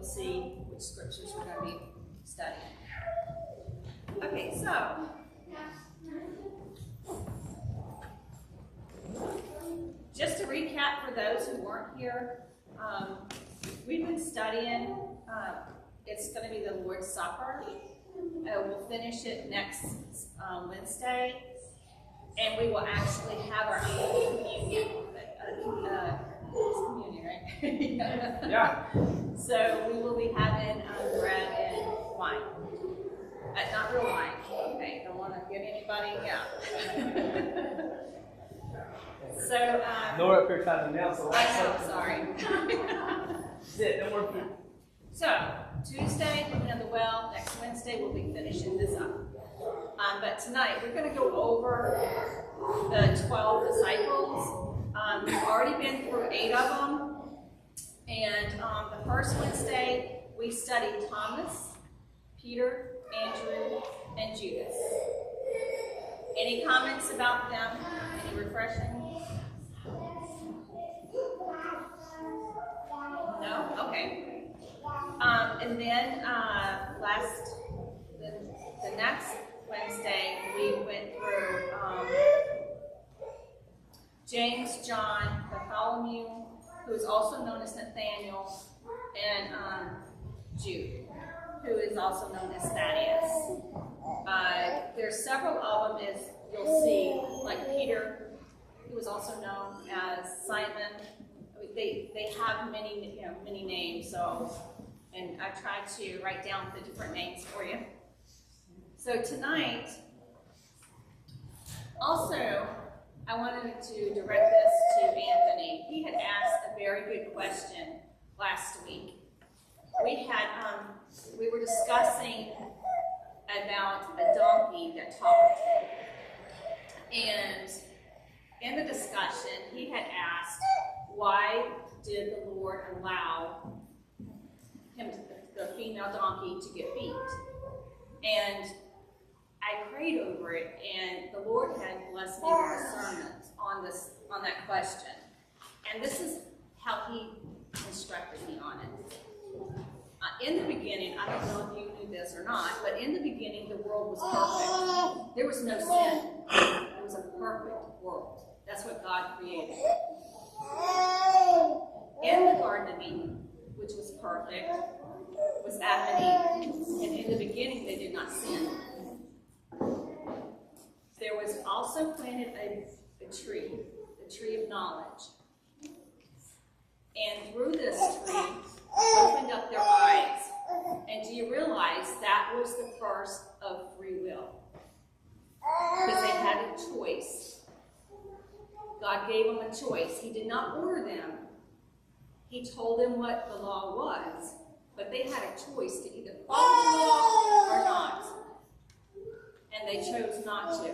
you'll see which scriptures we're going to be studying. Okay, so just to recap for those who weren't here, we've been studying, it's going to be the Lord's Supper. We'll finish it next Wednesday, and we will actually have our annual communion. Communion, right? Yeah. So we will be having bread and wine. Not real wine. Okay, don't want to get anybody, yeah. So, Nora up here trying to announce the last I know, something. sorry. Sit, no more food. So, Tuesday, cooking of the well. Next Wednesday, we'll be finishing this up. But tonight, we're going to go over the 12 disciples. We've already been through 8 of them. And the first Wednesday, we studied Thomas, Peter, Andrew, and Judas. Any comments about them? Any refreshing? No? Okay. And then the next Wednesday, we went through James, John, Bartholomew, who is also known as Nathaniel, and Jude, who is also known as Thaddeus. There's several of them, as you'll see, like Peter, who was also known as Simon. They have many names, so, and I tried to write down the different names for you. So tonight, also, I wanted to direct this to Anthony. He had asked a very good question last week. We were discussing about a donkey that talked. And in the discussion, he had asked, why did the Lord allow the female donkey to get beat? And I prayed over it, and the Lord had blessed me with discernment on that question. And this is how he instructed me on it. In the beginning, I don't know if you knew this or not, but in the beginning, the world was perfect. There was no sin. It was a perfect world. That's what God created. In the Garden of Eden, which was perfect, was Adam and Eve. And in the beginning, they did not sin. There was also planted a tree, the tree of knowledge. And through this tree, opened up their eyes. And do you realize that was the first of free will? Because they had a choice. God gave them a choice. He did not order them. He told them what the law was. But they had a choice to either follow the law or not. And they chose not to.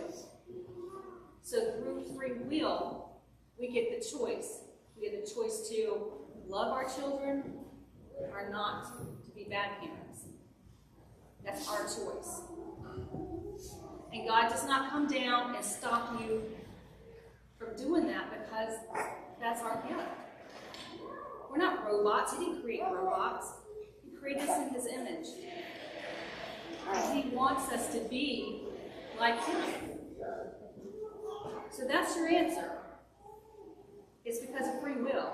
So through free will, we get the choice. We get the choice to love our children or not to be bad parents. That's our choice. And God does not come down and stop you from doing that because that's our gift. We're not robots. He didn't create robots. He created us in His image. And He wants us to be like Him. So that's your answer. It's because of free will.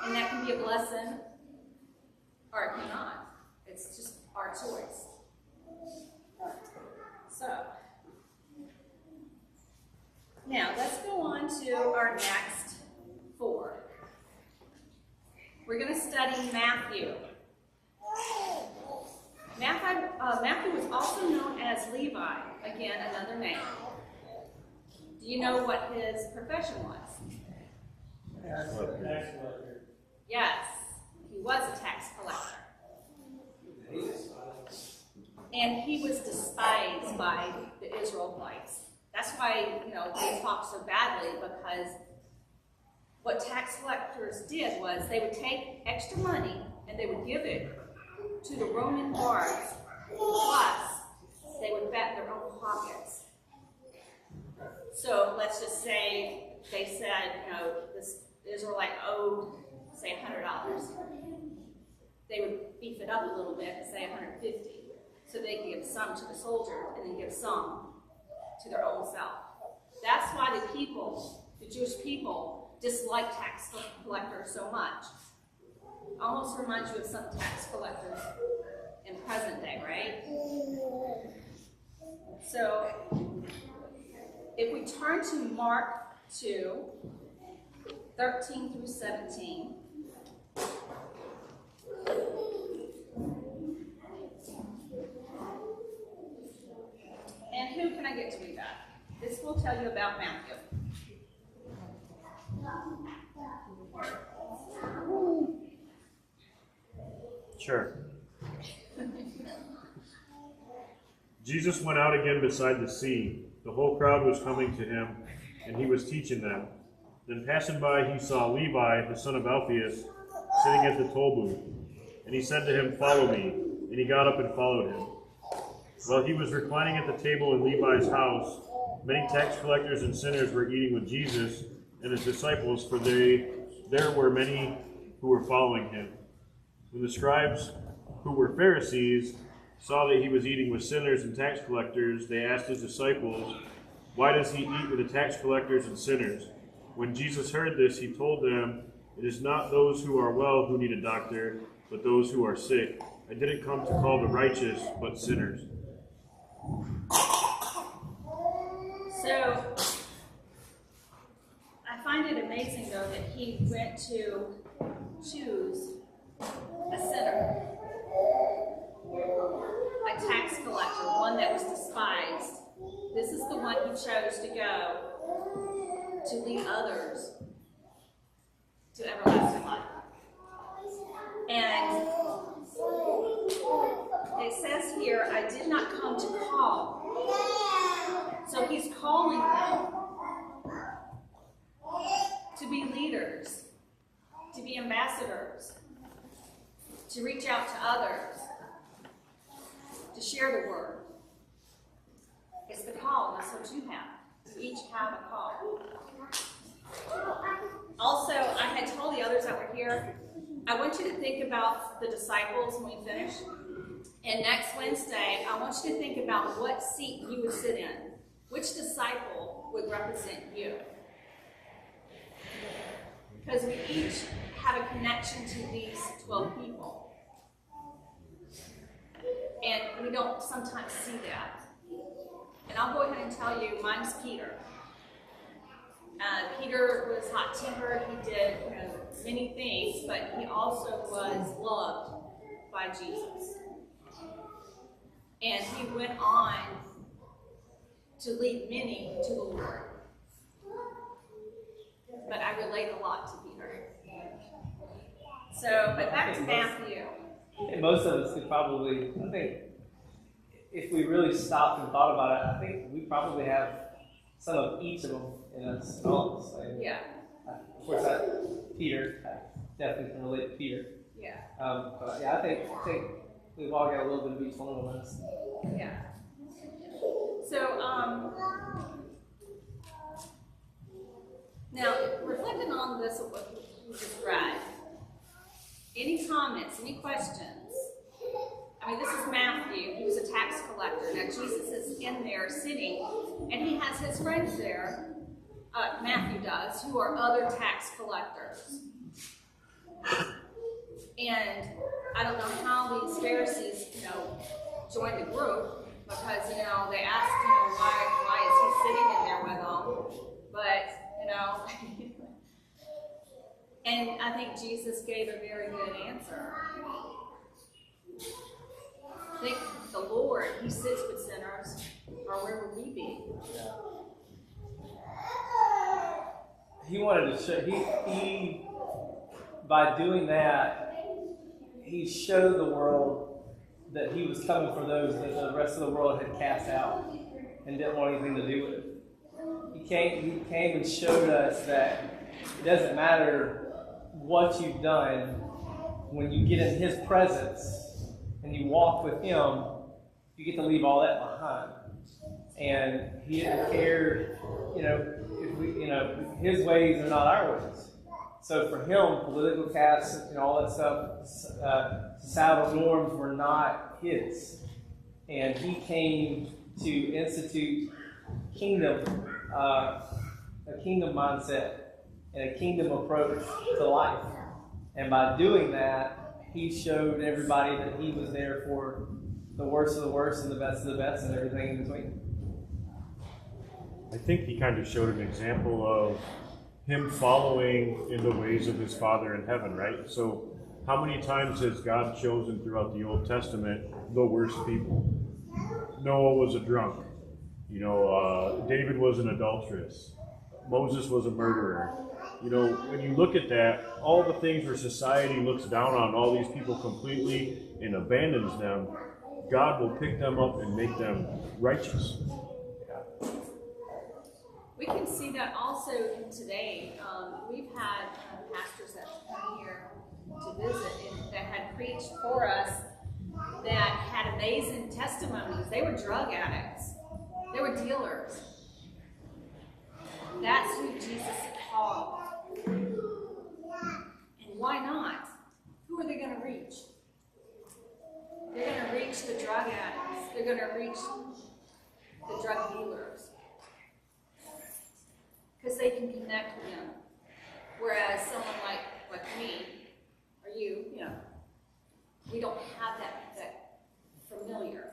And that can be a blessing, or it cannot. It's just our choice. So, now let's go on to our next 4. We're going to study Matthew. Matthew was also known as Levi, again, another name. Do you know what his profession was? Tax collector. Yes, he was a tax collector. And he was despised by the Israelites. That's why, they talk so badly, because what tax collectors did was they would take extra money and they would give it to the Roman guards, plus they would bet their own pockets. So let's just say they said, this Israelite owed say $100. They would beef it up a little bit and say $150. So they could give some to the soldier and then give some to their own self. That's why the Jewish people dislike tax collectors so much. Almost reminds you of some tax collectors in present day, right? So, if we turn to Mark 2, 13 through 17. And who can I get to read that? This will tell you about Matthew. Sure. Jesus went out again beside the sea. The whole crowd was coming to him, and he was teaching them. Then passing by, he saw Levi, the son of Alphaeus, sitting at the toll booth. And he said to him, "Follow me." And he got up and followed him. While he was reclining at the table in Levi's house, many tax collectors and sinners were eating with Jesus and his disciples, for there were many who were following him. When the scribes, who were Pharisees, saw that he was eating with sinners and tax collectors, they asked his disciples, "Why does he eat with the tax collectors and sinners?" When Jesus heard this, he told them, "It is not those who are well who need a doctor, but those who are sick. I didn't come to call the righteous, but sinners." So, I find it amazing, though, that he went to choose a sinner, a tax collector, one that was despised. This is the one he chose to go to lead others to everlasting life. And it says here, "I did not come to call." So he's calling them to be leaders, to be ambassadors, to reach out to others, to share the word. It's the call, and that's what you have. You each have a call. Also, I had told the others that were here, I want you to think about the disciples when we finish. And next Wednesday, I want you to think about what seat you would sit in. Which disciple would represent you? Because we each have a connection to these 12 people. And we don't sometimes see that. And I'll go ahead and tell you, mine's Peter. Peter was hot-tempered. He did many things, but he also was loved by Jesus. And he went on to lead many to the Lord. But I relate a lot to Peter. So, but back to Matthew. And most of us could probably, I think, if we really stopped and thought about it, I think we probably have some of each of them in us. Yeah. Of course, Peter, I definitely can relate to Peter. Yeah. But yeah, I think we've all got a little bit of each one of us. Yeah. So, now, reflecting on this, what we just read, any comments, any questions? I mean, this is Matthew. He was a tax collector. Now, Jesus is in there sitting, and he has his friends there, Matthew does, who are other tax collectors. And I don't know how these Pharisees, joined the group, because, they asked, why is he sitting in there with them? But, and I think Jesus gave a very good answer. I think the Lord, he sits with sinners, or where would we be? He wanted to show, he by doing that, he showed the world that he was coming for those that the rest of the world had cast out and didn't want anything to do with. He came and showed us that it doesn't matter what you've done, when you get in his presence and you walk with him, you get to leave all that behind. And he didn't care, if we, his ways are not our ways. So for him, political caste and all that stuff, societal norms were not his. And he came to institute kingdom, a kingdom mindset and a kingdom approach to life. And by doing that, he showed everybody that he was there for the worst of the worst and the best of the best and everything in between. I think he kind of showed an example of him following in the ways of his Father in heaven, right? So how many times has God chosen throughout the Old Testament the worst people? Noah was a drunk. David was an adulteress. Moses was a murderer. When you look at that, all the things where society looks down on all these people completely and abandons them, God will pick them up and make them righteous. We can see that also in today. We've had pastors that come here to visit and that had preached for us that had amazing testimonies. They were drug addicts. They were dealers. That's who Jesus called. And why not? Who are they going to reach? They're going to reach the drug addicts. They're going to reach the drug dealers. Because they can connect with them. Whereas someone like me, or you, we don't have that familiar.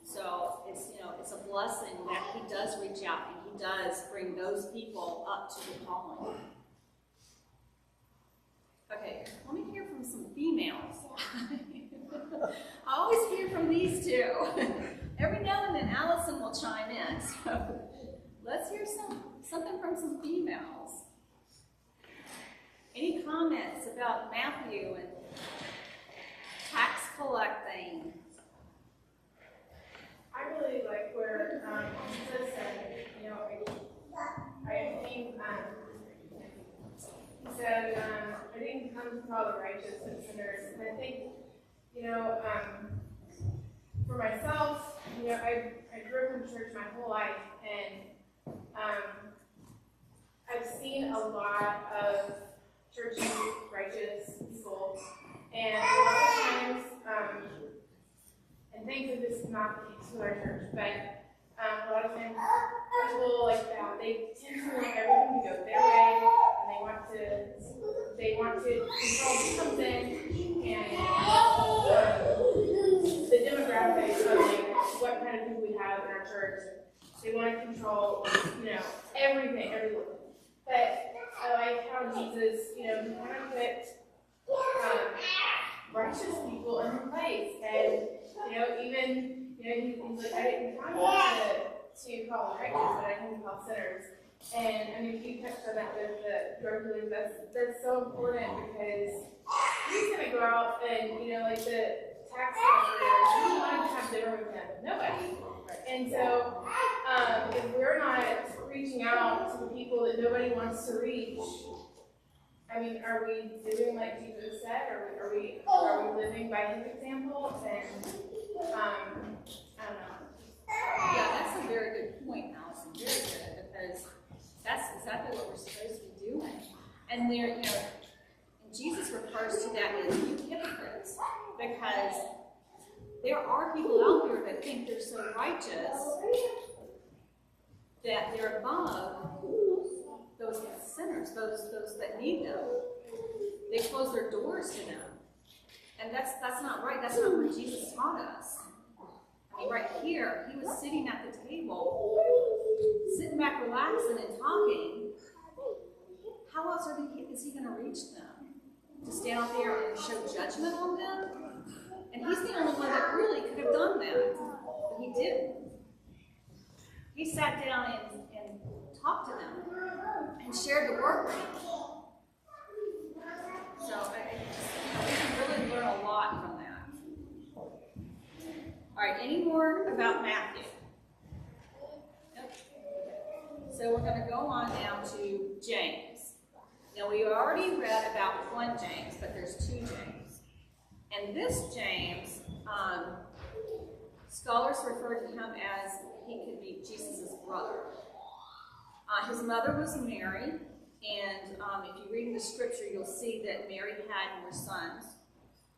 So it's a blessing that he does reach out and he does bring those people up to the calling. Okay, let me hear from some females. I always hear from these two. Every now and then Allison will chime in. So let's hear something from some females. Any comments about Matthew and tax collecting? I really like where Jesus said, I think he said, I didn't come to call the righteous but sinners. And I think, for myself, I grew up in church my whole life, and I've seen a lot of churchy, righteous people, and a lot of times, and thankfully this is not the case with our church, but a lot of times people like that, they tend to want everything to go their way, and they want to control who comes in, and the demographics of what kind of people we have in our church. They want to control, everything. But I like how Jesus, he kind of put righteous people in their place, and he's like, I didn't come to call the righteous, but I came to call sinners. And you touched on that with the drug dealers. That's so important because he's gonna go out and like the tax collectors, who wanted to have dinner with him? Nobody. And so if we're not reaching out to the people that nobody wants to reach, are we doing like Jesus said? Are we living by his example? And I don't know. Yeah, that's a very good point, Allison. Very good, because that's exactly what we're supposed to be doing. And there, Jesus refers to that as hypocrites, because there are people out there that think they're so righteous that they're above those sinners, those that need them. They close their doors to them. And that's not right. That's not what Jesus taught us. Right here, he was sitting at the table, sitting back relaxing and talking. How else is he going to reach them? To stand out there and show judgment on them? And he's the only one that really could have done that, but he didn't. He sat down and talked to them and shared the word with them. So we can really learn a lot from that. All right, any more about Matthew? Nope. So we're going to go on now to James. Now we already read about one James, but there's two James. And this James, scholars refer to him as he could be Jesus' brother. His mother was Mary, And if you read in the scripture, you'll see that Mary had more sons.